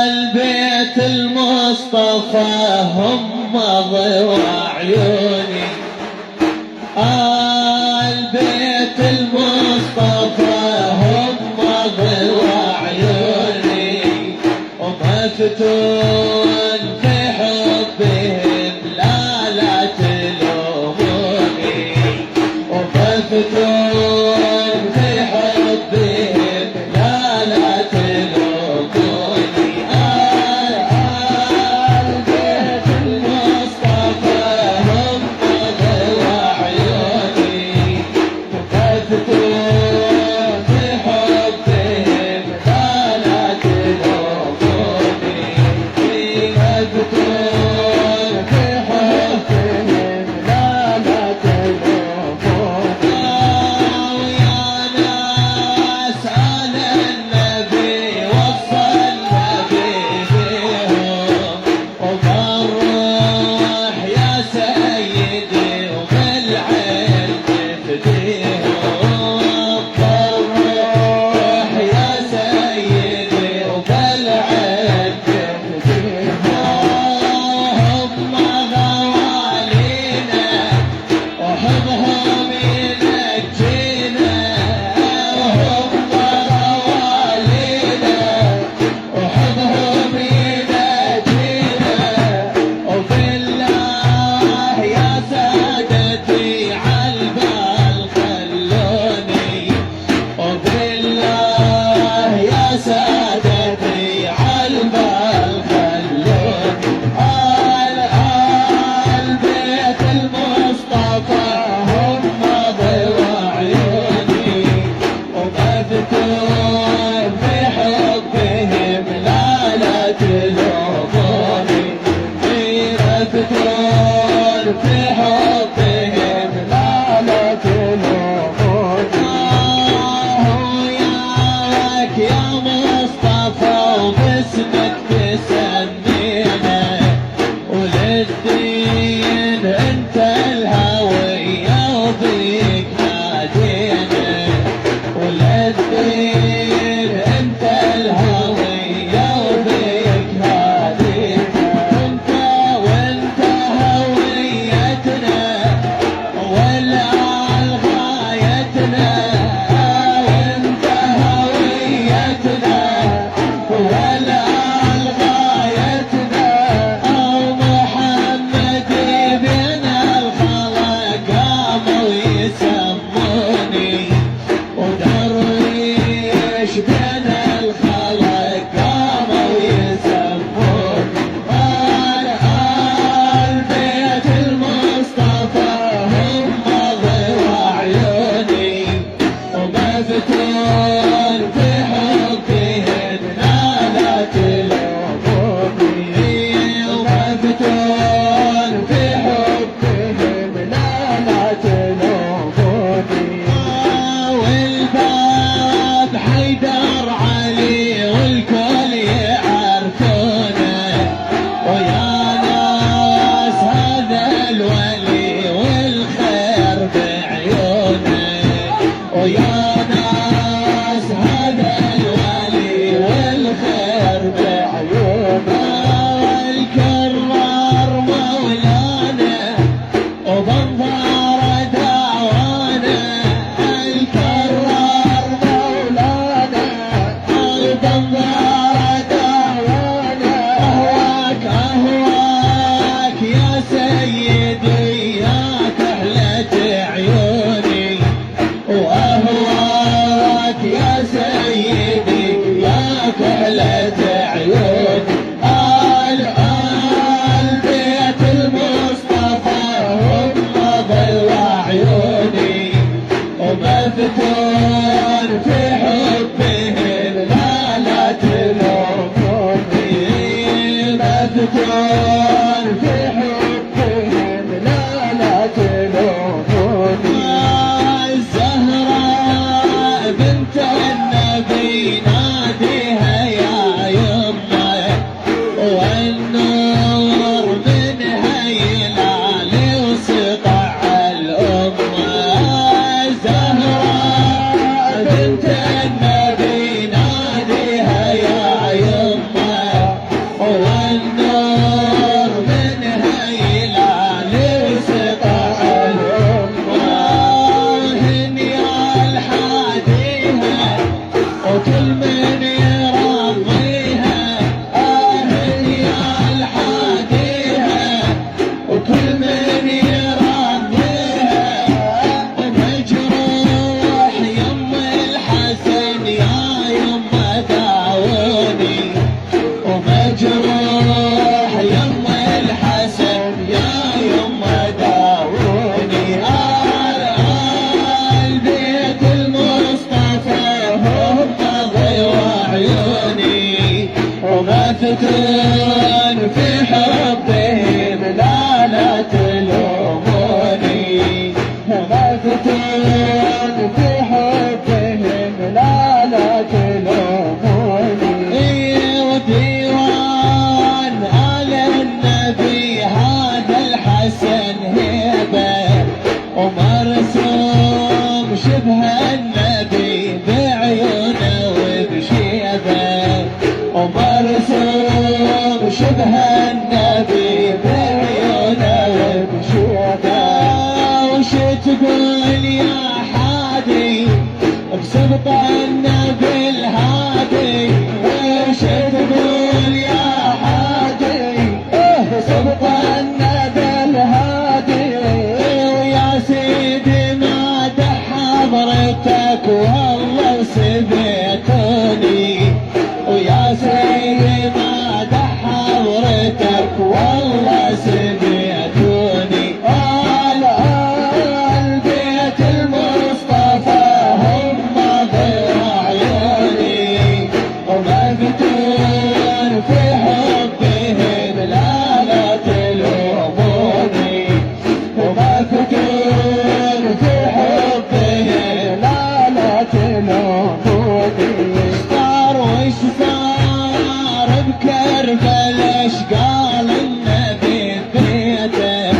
البيت المصطفى هم ضوى عيوني، البيت المصطفى هم ضوى عيوني، ومفتون في حبهم لا تلوموني، ومفتون في حبهم لا تلوموني. البيت المصطفى هم ضوى عيوني، ومفتون في حبهم لا تلوموني، ومفتون في حبهم لا تلوموني. ويا ناس آل النبي وصى النبي بيهم، وبالروح يا سيدي وبالعين تفديهم، بالروح يا سيدي وبالعين تفديهم. هم غوالينا وحبهم ينجينا، وهم غوالينا وحبهم ينجينا، وبالله يا سادتي عالبال خلوني، وبالله يا سادتي عالبال خلوني. البيت المصطفى هم ضوى عيوني، ومفتون في حبهم لا تلوموني، مفتون في حبهم لا تلوموني. وياك يا مصطفى وباسمك تسمينا، وللدين انت الهوية وبيك نادينا، وللدين انت الهوية وبيك نادينا. وانت هويتنا والآل غايتنا، وانت هويتنا والآل غايتنا. من يرضيها هي الحاديها وكل من يرضيها ومجروح يم الحسن يا يما داوني ومجروح يم الحسن يا يما داوني آل بيت المصطفى هم ضيوا عيوني وما فتن في حبهم لا تلوموني وما فتن في حبهم لا تلوموني وديوان آل النبي هذا الحسن هيبة ومرسوم شبه النبي بعيونه وبشيبه ومرسوم شبه النبي بعيونه وبشيبه وش تقول يا حادي بسبط النبي الهادي وش تقول يا حادي بسبط النبي الهادي ويا سيدي مادح حضرتك والله سبيتوني ويا سيدي مادح حضرتك والله سبيتوني آل بيت المصطفى هم ضيوا عيوني وما فتون في حبهم لا تلوموني وما فتون في حبهم لا تلوموني صار وش صار بكربلاء ايش قال النبي بيته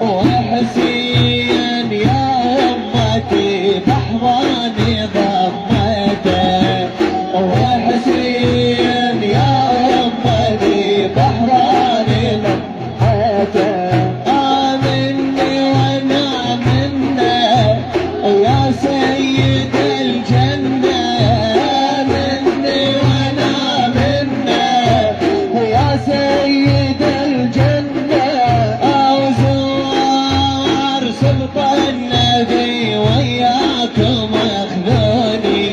وحسين يا امتي بحضاني ضمته وحسين يا امتي بحضاني ضمته آمني وانا منه يا سيد الجنة آمني وانا منه يا سيد الجنة وزوار سبط النبي وياكم اخذوني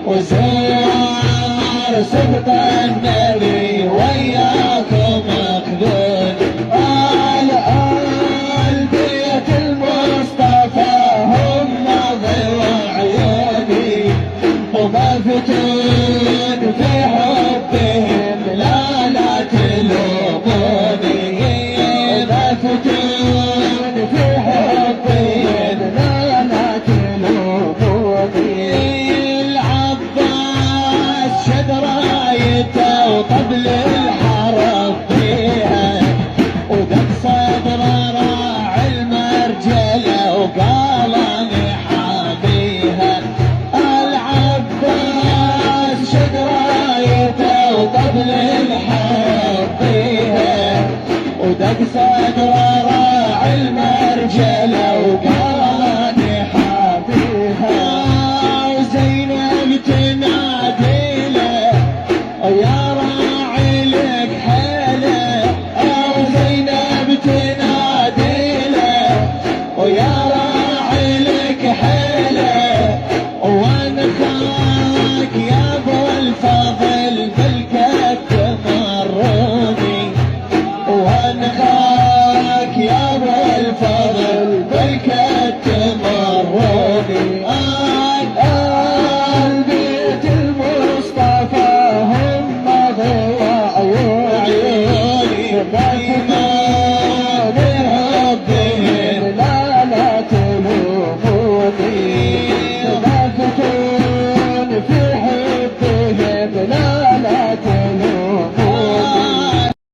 وزوار سبط النبي وياكم اخذوني آل بيت المصطفى هم ضيوا عيوني وما فتون في حبهم لا تلوموني وما فتون في حبهم لا تلوموني العباس شد رايته وطبل الحرب فيها ودق صدر راعي المرجله وقال اني حاميها العباس شد رايته وطبل الحرب فيها ودق صدر راعي المرجله